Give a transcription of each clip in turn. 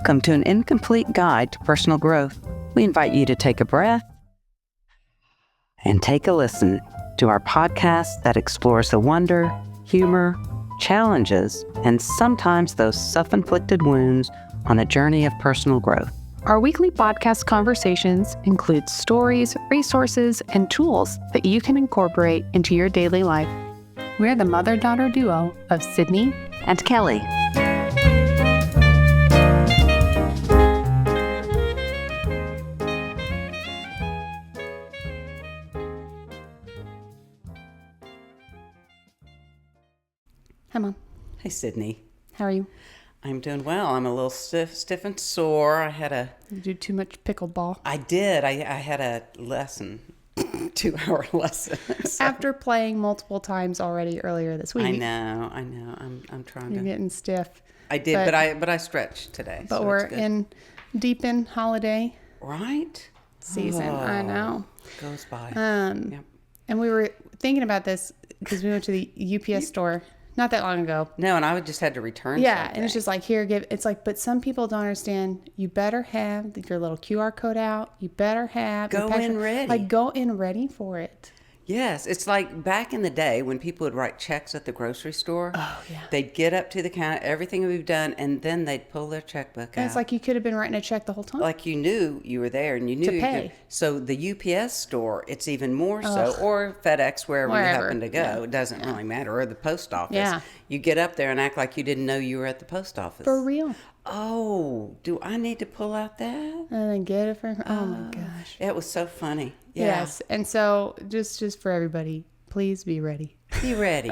Welcome to an incomplete guide to personal growth. We invite you to take a breath and take a listen to our podcast that explores the wonder, humor, challenges, and sometimes those self-inflicted wounds on a journey of personal growth. Our weekly podcast conversations include stories, resources, and tools that you can incorporate into your daily life. We're the mother-daughter duo of Sydney And Kelly. Hi, Mom. Hey, Sydney. How are you? I'm doing well. I'm a little stiff and sore. You do too much pickleball. I did. I had a lesson, 2-hour lesson. So. After playing multiple times already earlier this week. I know. I'm trying You're to. getting stiff. I did, but I stretched today. But so we're deep in holiday season. Oh, I know. Goes by. Yep. And we were thinking about this because we went to the UPS store not that long ago. No, and I just had to return. Yeah, something. and it's just like, but some people don't understand. You better have your little QR code out. You better have Go in ready. Like, go in ready for it. Yes, it's like back in the day when people would write checks at the grocery store. Oh, yeah. They'd get up to the counter, everything we've done, and then they'd pull their checkbook And out. it's like you could have been writing a check the whole time. Like you knew you were there and you knew To you pay. could. So the UPS store, it's even more so, or FedEx, wherever you happen to go. Yeah. It doesn't really matter, or the post office. Yeah. You get up there and act like you didn't know you were at the post office. For real. Oh, do I need to pull out that? And then get it for, oh my gosh. It was so funny. Yeah. Yes. And so just for everybody, please be ready. Be ready.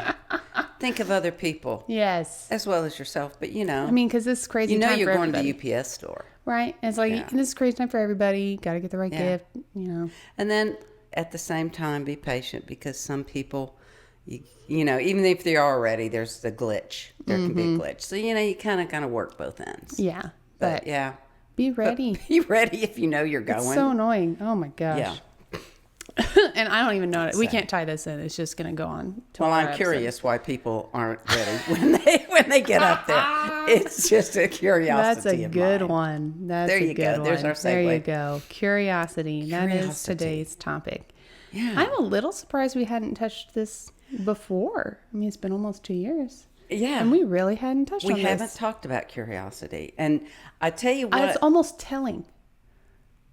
Think of other people. Yes. As well as yourself, but I mean, because this is crazy you know time you're for going everybody. to the UPS store. Right? And it's like, this is crazy time for everybody. Got to get the right gift, And then at the same time, be patient because some people, you know, even if they're already, there's the glitch. There can be a glitch. So, you kind of work both ends. Yeah. But yeah. Be ready. Be ready if you know you're going. It's so annoying. Oh my gosh. Yeah. And I don't even know it. We can't tie this in. It's just going to go on. Well, I'm curious why people aren't ready when they get up there. It's just a curiosity. That's a good one. That's there a you good go. one. There's our segue. There you go. Curiosity. That is today's topic. Yeah. I'm a little surprised we hadn't touched this before. I mean, it's been almost 2 years. Yeah. And we really hadn't touched on this. We haven't talked about curiosity. And I tell you what. It's almost telling.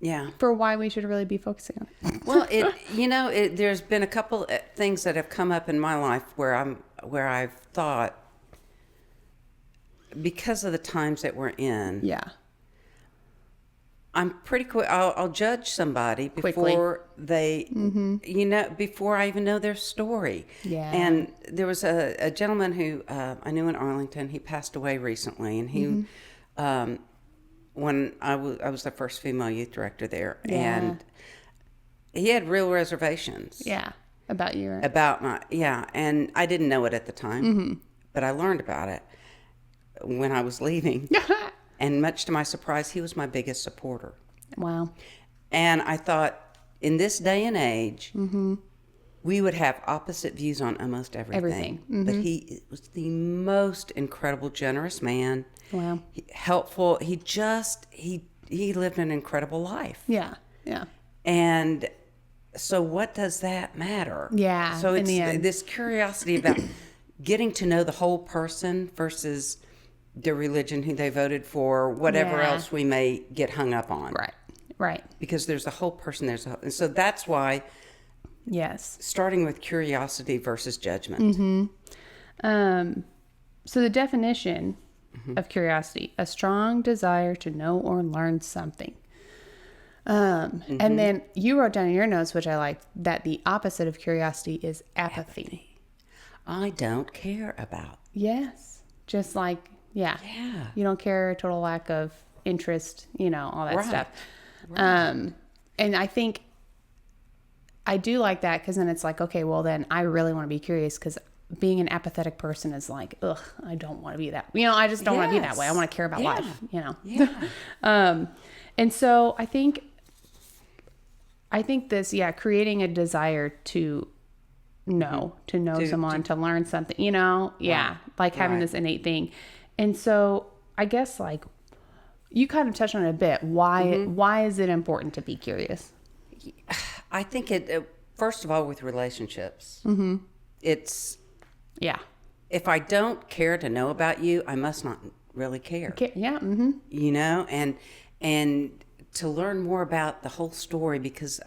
Yeah. For why we should really be focusing on it. Well, there's been a couple things that have come up in my life where I've thought, because of the times that we're in. Yeah. I'm pretty quick. I'll judge somebody before they, before I even know their story. Yeah. And there was a gentleman who I knew in Arlington. He passed away recently, and he, when I was the first female youth director there, and he had real reservations. Yeah. About you. And I didn't know it at the time, but I learned about it when I was leaving. And much to my surprise, he was my biggest supporter. Wow. And I thought, in this day and age, we would have opposite views on almost everything. But he was the most incredible, generous man. Wow. Helpful. He lived an incredible life. Yeah. Yeah. And so what does that matter? Yeah. So it's in the end. this curiosity about getting to know the whole person versus their religion, who they voted for, whatever else we may get hung up on. Right. Because there's a whole person, and so that's why. Yes. Starting with curiosity versus judgment. So the definition of curiosity: a strong desire to know or learn something. And then you wrote down in your notes, which I like, that the opposite of curiosity is apathy. I don't care about. Yes. Just like. Yeah. You don't care, total lack of interest, all that stuff. Right. And I think I do like that, because then it's like, okay, well then I really want to be curious, because being an apathetic person is like, ugh, I don't want to be that. I just don't want to be that way. I want to care about life, Yeah. And so I think this, creating a desire to know, someone, to learn something, like having this innate thing. And so I guess, like, you kind of touched on it a bit. Why is it important to be curious? I think first of all, with relationships, it's, if I don't care to know about you, I must not really care. Okay. Yeah. You know, and to learn more about the whole story, because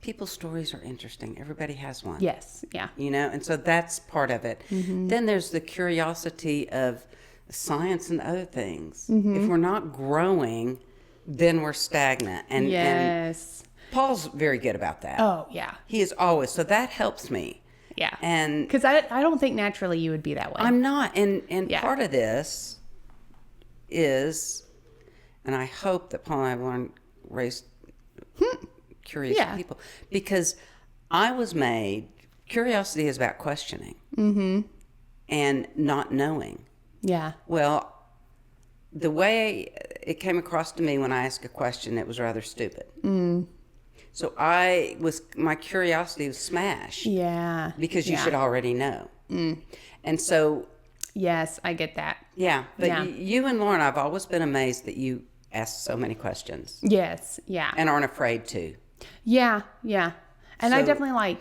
people's stories are interesting. Everybody has one. Yes. Yeah. You know, and so that's part of it. Then there's the curiosity of science and other things. If we're not growing, then we're stagnant. And yes. Paul's very good about that. Oh, yeah. He is always. So that helps me. Yeah. And because I don't think naturally you would be that way. I'm not. And part of this is, and I hope that Paul and I raised curious people, because I was made, curiosity is about questioning and not knowing. Yeah. Well, the way it came across to me when I asked a question, it was rather stupid. So my curiosity was smashed. Yeah. Because you should already know. And so. Yes, I get that. Yeah. But you and Lauren, I've always been amazed that you ask so many questions. Yes. Yeah. And aren't afraid to. Yeah. Yeah. And I definitely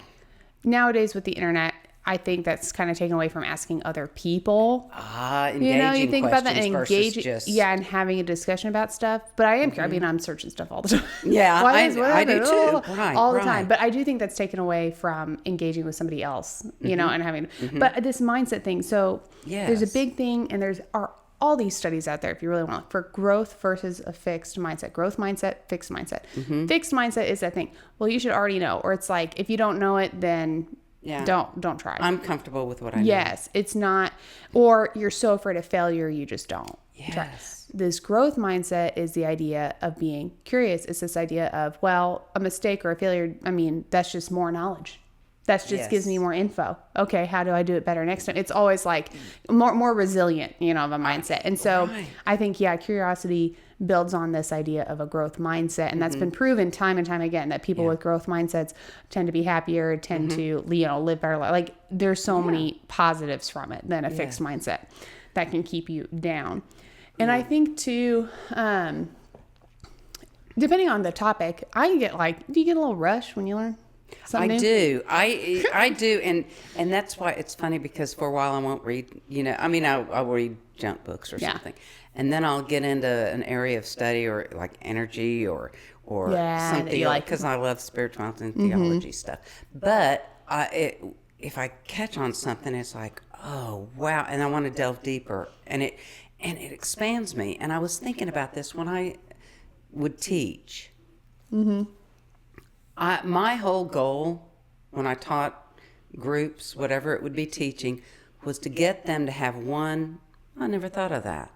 nowadays with the internet, I think that's kind of taken away from asking other people. Engaging you think about that and engaging, just... and having a discussion about stuff. But I am curious. I mean, I'm searching stuff all the time. Yeah, I do too. All the time. But I do think that's taken away from engaging with somebody else, you know, and having. But this mindset thing. So there's a big thing, and there's all these studies out there, if you really want, for growth versus a fixed mindset. Growth mindset, fixed mindset. Fixed mindset is that thing. Well, you should already know, or it's like if you don't know it, then. Yeah. Don't try. I'm comfortable with what I know. Yes. It's not, or you're so afraid of failure, you just don't try. This growth mindset is the idea of being curious. It's this idea of, well, a mistake or a failure, I mean, that's just more knowledge. That just gives me more info. Okay, how do I do it better next time? It's always like more resilient, you know, of a mindset. And so I think, curiosity builds on this idea of a growth mindset. And that's been proven time and time again that people with growth mindsets tend to be happier, tend to, live better. Like there's so many positives from it than a fixed mindset that can keep you down. And I think too, depending on the topic, do you get a little rush when you learn? I do. I do. And that's why it's funny, because for a while I won't read, I'll read junk books or something. And then I'll get into an area of study or like energy or something, because I love spirituality and theology stuff. But if I catch on something, it's like, oh, wow. And I want to delve deeper, and it expands me. And I was thinking about this when I would teach. My whole goal when I taught groups, whatever it would be teaching, was to get them to have I never thought of that.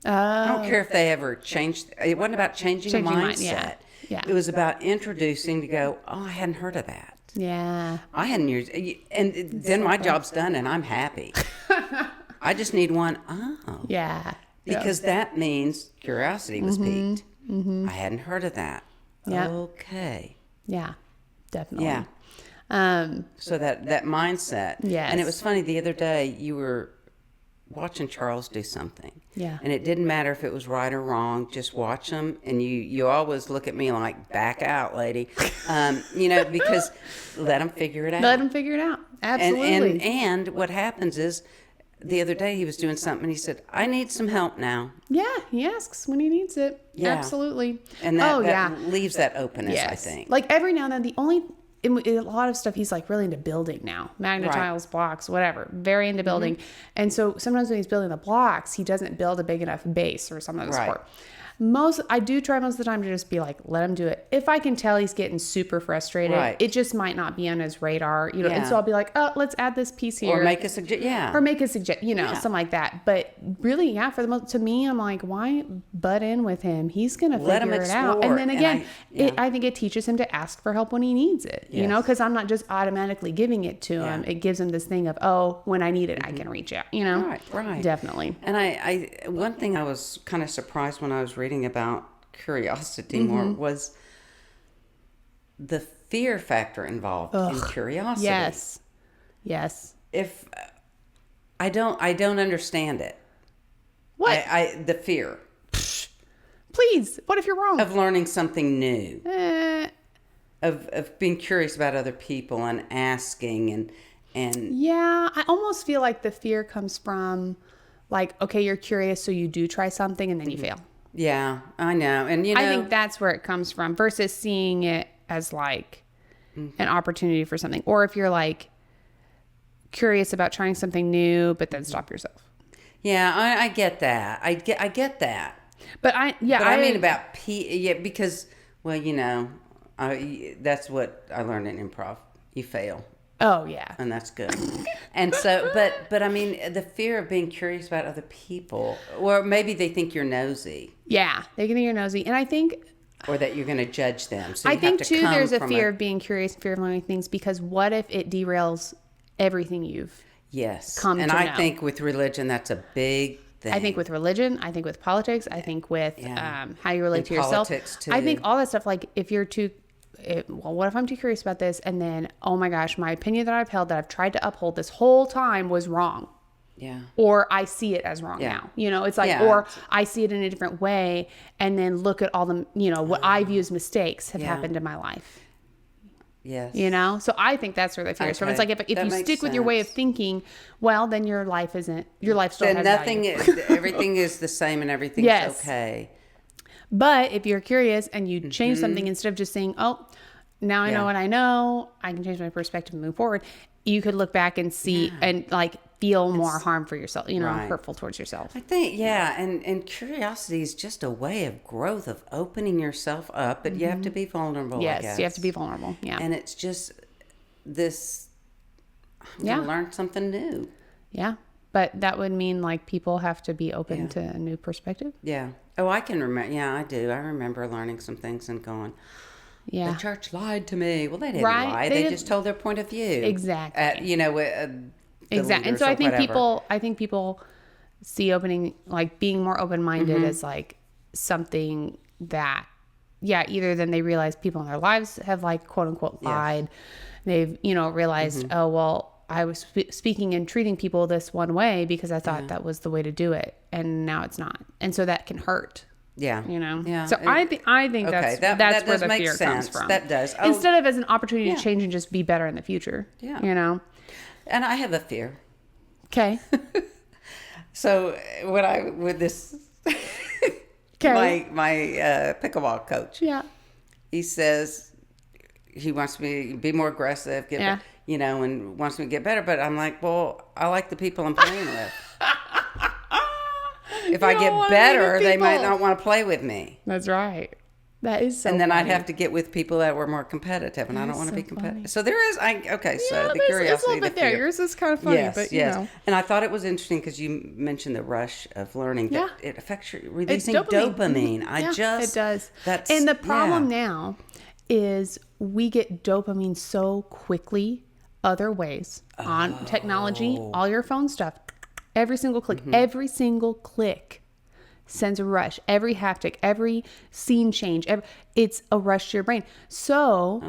I don't care if they ever changed. It wasn't about changing a mindset. Yeah. It was about introducing to go, I hadn't heard of that. Yeah. I hadn't used, and then my job's done and I'm happy. I just need one. Oh. Yeah. Because that means curiosity was piqued. I hadn't heard of that. Yeah. Okay. Yeah, definitely. Yeah. So that mindset. Yes. And it was funny, the other day you were watching Charles do something. Yeah. And it didn't matter if it was right or wrong, just watch him. And you always look at me like, back out, lady. Because let him figure it out. Let him figure it out. Absolutely. And what happens is, the other day he was doing something and he said, I need some help now. Yeah, he asks when he needs it. Yeah. Absolutely. And that leaves that openness, I think. Like every now and then, a lot of stuff, he's like really into building now. Tiles, blocks, whatever. Very into building. And so sometimes when he's building the blocks, he doesn't build a big enough base or something of the sort. I do try most of the time to just be like, let him do it. If I can tell he's getting super frustrated, it just might not be on his radar, and so I'll be like, oh, let's add this piece here. Or make a suggestion, something like that. But really, to me, I'm like, why butt in with him? He's going to figure it out. And then again, I think it teaches him to ask for help when he needs it, because I'm not just automatically giving it to him. It gives him this thing of, oh, when I need it, I can reach out, Right. Definitely. And one thing I was kind of surprised when I was reading about curiosity more was the fear factor involved in curiosity. Yes. If I don't understand it. What? The fear. Please. What if you're wrong? Of learning something new. Of being curious about other people and asking and yeah, I almost feel like the fear comes from like, okay, you're curious, so you do try something and then you fail. Yeah, I know. And I think that's where it comes from versus seeing it as like an opportunity for something. Or if you're like curious about trying something new, but then stop yourself. Yeah, I get that. I get that. But I mean about because that's what I learned in improv. You fail. Oh yeah. And that's good. And so, but I mean, the fear of being curious about other people, or maybe they think you're nosy. Yeah, they think you're nosy, and I think, or that you're going to judge them. So I think too, there's a fear of being curious, fear of learning things, because what if it derails everything you've come to know? I think with religion, that's a big thing. I think with religion, I think with politics, I think with how you relate to yourself. Politics too. I think all that stuff. Like if you're too. What if I'm too curious about this? And then, oh my gosh, my opinion that I've held that I've tried to uphold this whole time was wrong. Yeah. Or I see it as wrong now. It's like, or I see it in a different way. And then look at all the, what I view as mistakes have happened in my life. Yes. So I think that's where the fear is from. It's like if you stick with your way of thinking, well, then your life still has value. Everything is the same and everything's okay. But if you're curious and you change something, instead of just saying, oh, now I know what I know, I can change my perspective and move forward, you could look back and see and like feel more harm for yourself, hurtful towards yourself. I think, and curiosity is just a way of growth, of opening yourself up, but you have to be vulnerable, Yes, I guess. You have to be vulnerable, yeah. And it's just this, you learn something new. Yeah. But that would mean like people have to be open to a new perspective. Yeah. Oh, I can remember. Yeah, I do. I remember learning some things and going, the church lied to me. Well, they didn't lie. They just told their point of view. Exactly. Exactly. And so I think people see being more open-minded as like something that, either then they realize people in their lives have like quote unquote lied. They've, realized, oh, well, I was speaking and treating people this one way because I thought that was the way to do it, and now it's not, and so that can hurt. Yeah. Yeah. So I think that's where the fear comes from. That does. Instead of as an opportunity to change and just be better in the future. Yeah. And I have a fear. Okay. So with this, my pickleball coach. Yeah. He says he wants me to be more aggressive. And wants me to get better. But I'm like, well, I like the people I'm playing with. If I get better, they might not want to play with me. That's right. That is so And then funny. I'd have to get with people that were more competitive, and I don't want to be competitive. Funny. So there is, so the curiosity. It's a little bit there. Yours is kind of funny, but you know. And I thought it was interesting because you mentioned the rush of learning that it affects your releasing dopamine. It does. And the problem now is we get dopamine so quickly other ways on technology, all your phone stuff. Every single click, sends a rush. Every haptic, every scene change, it's a rush to your brain. So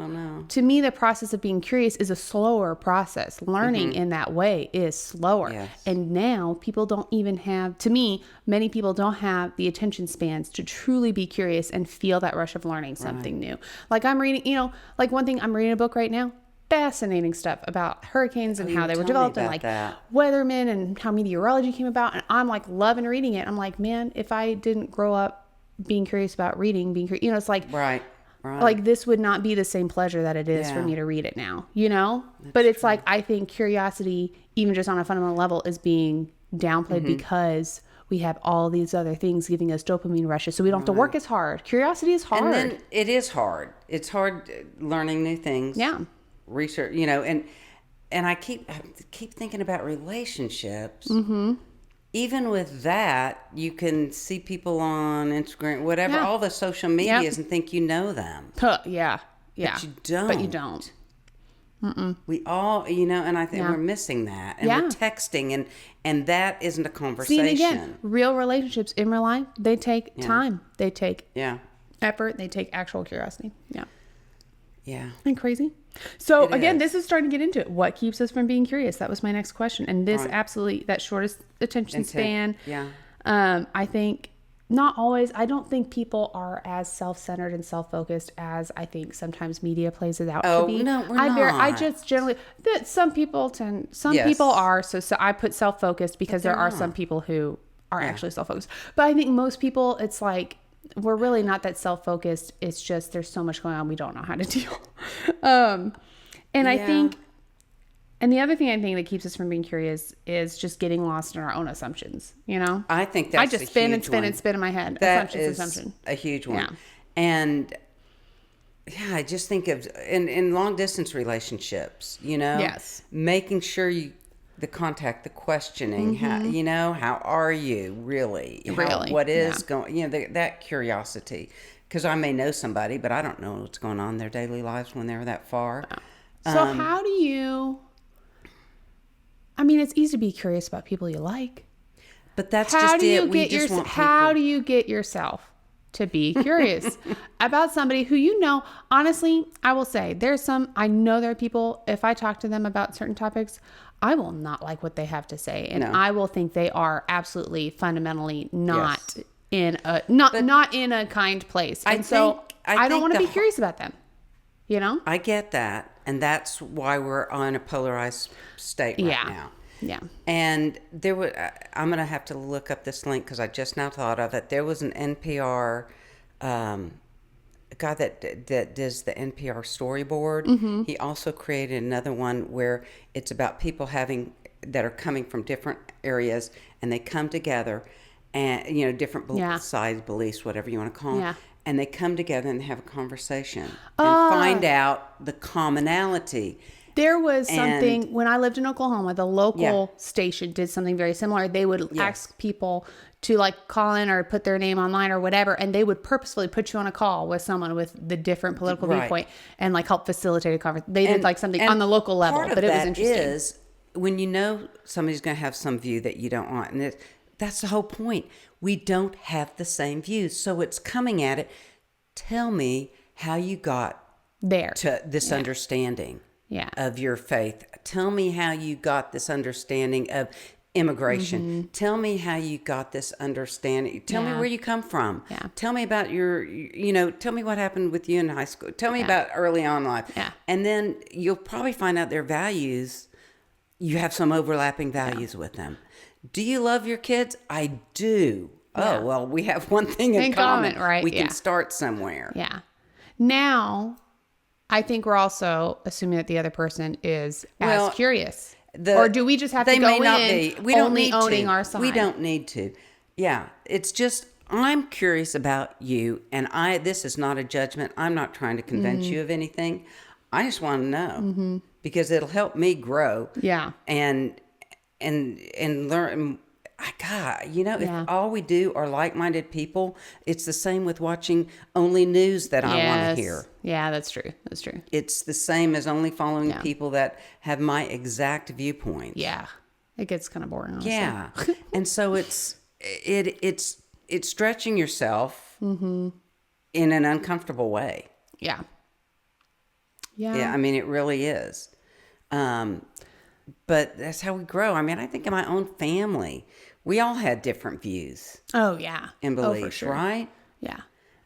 to me, the process of being curious is a slower process. Learning in that way is slower. Yes. And now people don't even have, to me, many people don't have the attention spans to truly be curious and feel that rush of learning something new. Like I'm reading, one thing, I'm reading a book right now. Fascinating stuff about hurricanes and how they were developed and weathermen and how meteorology came about. And I'm like loving reading it. I'm like, man, if I didn't grow up being curious about reading, it's like, right. Like this would not be the same pleasure that it is for me to read it now, but it's true. Like, I think curiosity, even just on a fundamental level, is being downplayed because we have all these other things giving us dopamine rushes. So we don't have to work as hard. Curiosity is hard. And then it is hard. It's hard learning new things. Yeah. Research, and I keep thinking about relationships. Even with that, you can see people on Instagram, whatever, all the social medias, and think you know them. Yeah. But you don't. We all, and I think we're missing that, and we're texting, and that isn't a conversation. See, and again, real relationships in real life, they take time, they take effort, they take actual curiosity. Yeah. Isn't that crazy? So again, this is starting to get into it. What keeps us from being curious? That was my next question. And this absolutely, that shortest attention span. I think not always. I don't think people are as self-centered and self-focused as I think sometimes media plays it out to be. No, we're I not. just generally that some people Yes. people are. So I put self-focused because there are some people who are actually self-focused. But I think most people, it's like we're really not that self-focused. It's just there's so much going on we don't know how to deal. And I think. And the other thing I think that keeps us from being curious is just getting lost in our own assumptions, you know? I think that's I just spin and spin and spin in my head. That is a huge one. Yeah. And I just think of in long distance relationships, you know, Yes. making sure the contact, the questioning, how, you know, how are you really? What is going, you know, that curiosity. Because I may know somebody, but I don't know what's going on in their daily lives when they're that far. So how do you... I mean, it's easy to be curious about people you like. But that's just it. We just want people. How do you get yourself to be curious about somebody who you know? Honestly, I will say I know there are people, if I talk to them about certain topics, I will not like what they have to say. And I will think they are absolutely fundamentally not in a kind place. And I don't want to be curious about them. You know? I get that. And that's why we're on a polarized state right now. Yeah. And I'm going to have to look up this link because I just now thought of it. There was an NPR guy that does the NPR storyboard. Mm-hmm. He also created another one where it's about people that are coming from different areas and they come together and, you know, different sides, beliefs, whatever you want to call them. Yeah. And they come together and have a conversation and find out the commonality. There was something, when I lived in Oklahoma, the local station did something very similar. They would ask people to like call in or put their name online or whatever. And they would purposefully put you on a call with someone with the different political viewpoint and like help facilitate a conversation. They did like something on the local level, but it was interesting. Is when you know somebody's going to have some view that you don't want. And that's the whole point. We don't have the same views. So it's coming at it. Tell me how you got there to this understanding of your faith. Tell me how you got this understanding of immigration. Mm-hmm. Tell me how you got this understanding. Tell me where you come from. Yeah. Tell me about tell me what happened with you in high school. Tell me about early on life. Yeah. And then you'll probably find out their values. You have some overlapping values with them. Do you love your kids? I do. Yeah. Oh, well, we have one thing in common, right? We can start somewhere. Yeah. Now, I think we're also assuming that the other person is as curious. Or do we just have to go in we don't only need owning to. our side? We don't need to. Yeah. It's just, I'm curious about you, and this is not a judgment. I'm not trying to convince you of anything. I just want to know because it'll help me grow. Yeah. And learn. God, if all we do are like-minded people, it's the same with watching only news that I want to hear. Yeah, that's true. That's true. It's the same as only following people that have my exact viewpoint. Yeah, it gets kind of boring. Honestly. Yeah, and so it's stretching yourself in an uncomfortable way. Yeah. Yeah. I mean, it really is. But that's how we grow. I mean, I think in my own family, we all had different views. Oh, yeah. And beliefs, right? Yeah.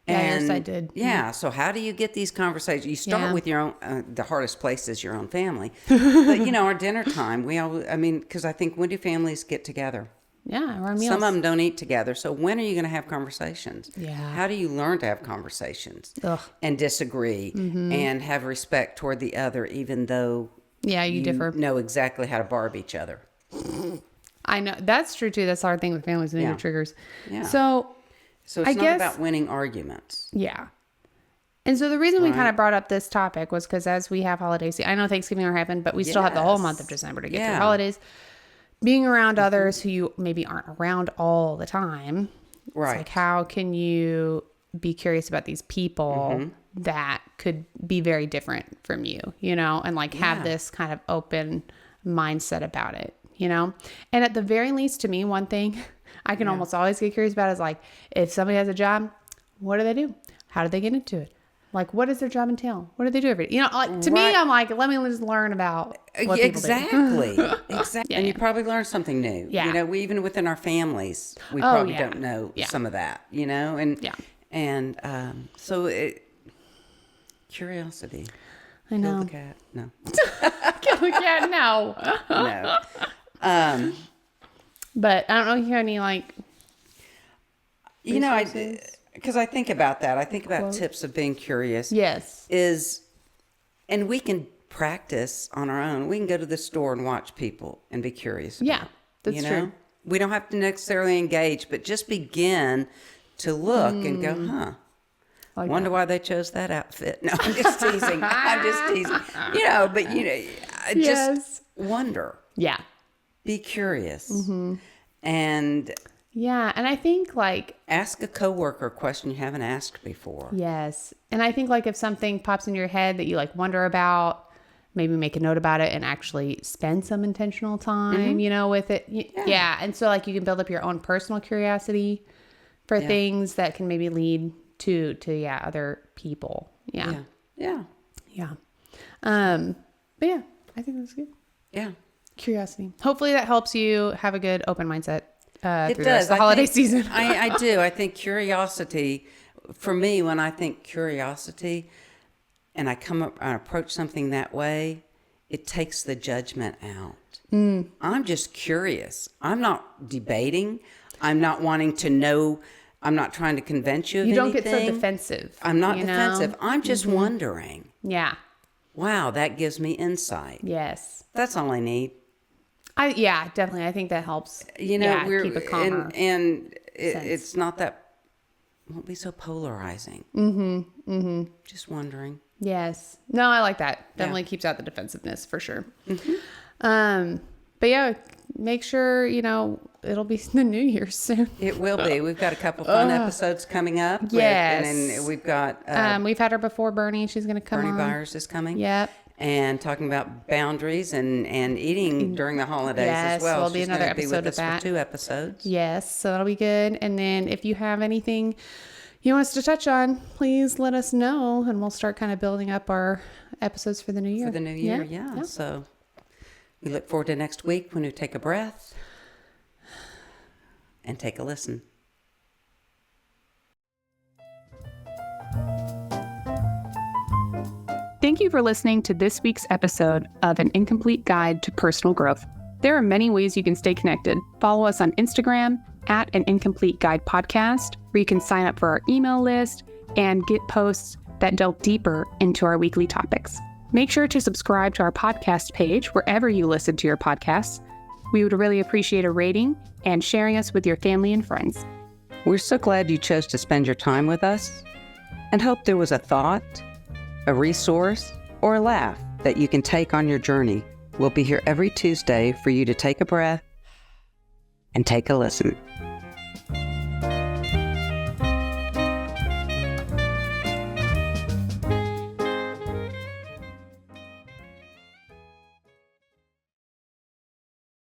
And yes, I did. Yeah. So how do you get these conversations? You start with your own, the hardest place is your own family. But, our dinner time, because I think when do families get together? Yeah, around meals. Some of them don't eat together. So when are you going to have conversations? Yeah. How do you learn to have conversations and disagree and have respect toward the other, even though you differ. Know exactly how to barb each other. I know. That's true, too. That's the hard thing with families and triggers. Yeah. So it's not about winning arguments. Yeah. And so the reason we kind of brought up this topic was because as we have holidays, I know Thanksgiving already happened, but we still have the whole month of December to get through holidays. Being around others who you maybe aren't around all the time. Right. It's like, how can you be curious about these people that could be very different from you, and like have this kind of open mindset about it, And at the very least, to me, one thing I can almost always get curious about is like, if somebody has a job, what do they do? How do they get into it? Like, what does their job entail? What do they do every day? You know, like, to me, I'm like, let me just learn about what exactly. people do. Exactly. And you probably learn something new. Yeah. You know, we even within our families, we probably don't know some of that, you know? And so curiosity. I know. Kill the cat. No. Kill the cat? No. No. But I don't know if you have any, like, you know, because I think about that. I think about tips of being curious. Yes. And we can practice on our own. We can go to the store and watch people and be curious. Yeah, that's true. We don't have to necessarily engage, but just begin to look and go, Like wonder why they chose that outfit. No, I'm just teasing. I'm just teasing. You know, but, just wonder. Yeah. Be curious. And... yeah, and I think, like... ask a coworker a question you haven't asked before. yes. And I think, like, if something pops in your head that you, like, wonder about, maybe make a note about it and actually spend some intentional time, with it. Yeah. And so, like, you can build up your own personal curiosity for things that can maybe lead to other people. Yeah. But yeah, I think that's good. Yeah. Curiosity. Hopefully that helps you have a good open mindset. It through does. the holiday season. I do. I think curiosity, for me, when I think curiosity and I come up and approach something that way, it takes the judgment out. I'm just curious. I'm not debating. I'm not wanting to know. I'm not trying to convince you of anything. You don't get so defensive. I'm not defensive. I'm just wondering. Yeah. Wow, that gives me insight. Yes. That's all I need. Definitely. I think that helps. Keep a calmer. And it's not that, won't be so polarizing. Just wondering. Yes. No, I like that. Definitely keeps out the defensiveness for sure. But yeah, make sure, it'll be the New Year soon. It will be. We've got a couple fun episodes coming up. Yes. And we've got... we've had her before, Bernie. She's going to come on. Bernie Byers is coming. Yep. And talking about boundaries and eating during the holidays as well. Yes, will be She's another gonna be episode with of us that. for 2 episodes. Yes, so that'll be good. And then if you have anything you want us to touch on, please let us know, and we'll start kind of building up our episodes for the new year. For the new year, yeah. So we look forward to next week when we take a breath and take a listen. Thank you for listening to this week's episode of An Incomplete Guide to Personal Growth. There are many ways you can stay connected. Follow us on Instagram at An Incomplete Guide Podcast, where you can sign up for our email list and get posts that delve deeper into our weekly topics. Make sure to subscribe to our podcast page wherever you listen to your podcasts. We would really appreciate a rating and sharing us with your family and friends. We're so glad you chose to spend your time with us and hope there was a thought, a resource, or a laugh that you can take on your journey. We'll be here every Tuesday for you to take a breath and take a listen.